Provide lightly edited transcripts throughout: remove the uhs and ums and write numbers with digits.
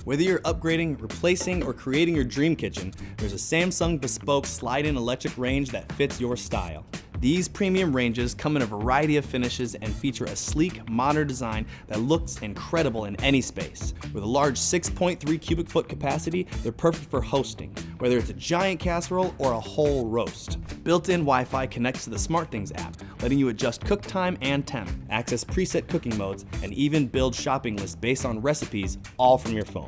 Whether you're upgrading, replacing, or creating your dream kitchen, there's a Samsung Bespoke slide-in electric range that fits your style. These premium ranges come in a variety of finishes and feature a sleek, modern design that looks incredible in any space. With a large 6.3 cubic foot capacity, they're perfect for hosting, whether it's a giant casserole or a whole roast. Built-in Wi-Fi connects to the SmartThings app, letting you adjust cook time and temp, access preset cooking modes, and even build shopping lists based on recipes, all from your phone.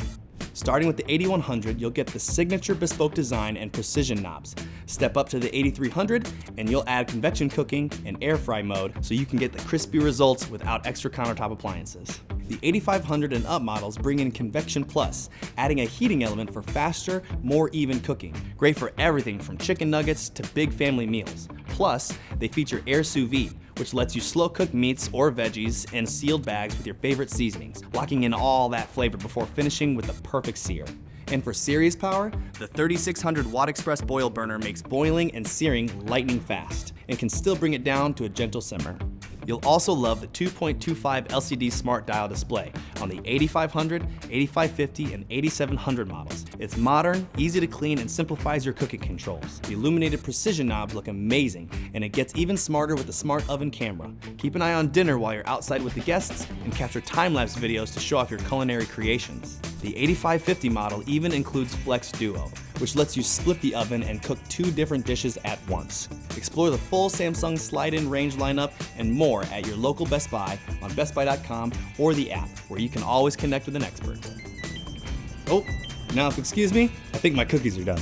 Starting with the 8100, you'll get the signature Bespoke design and precision knobs. Step up to the 8300 and you'll add convection cooking and air fry mode so you can get the crispy results without extra countertop appliances. The 8500 and up models bring in Convection Plus, adding a heating element for faster, more even cooking. Great for everything from chicken nuggets to big family meals. Plus, they feature air sous vide, which lets you slow cook meats or veggies in sealed bags with your favorite seasonings, locking in all that flavor before finishing with the perfect sear. And for serious power, the 3600 watt express boil burner makes boiling and searing lightning fast and can still bring it down to a gentle simmer. You'll also love the 2.25 LCD smart dial display on the 8500, 8550, and 8700 models. It's modern, easy to clean, and simplifies your cooking controls. The illuminated precision knobs look amazing, and it gets even smarter with the smart oven camera. Keep an eye on dinner while you're outside with the guests and capture time-lapse videos to show off your culinary creations. The 8550 model even includes Flex Duo, which lets you split the oven and cook 2 different dishes at once. Explore the full Samsung slide-in range lineup and more at your local Best Buy on bestbuy.com or the app, where you can always connect with an expert. Oh, now if you'll excuse me, I think my cookies are done.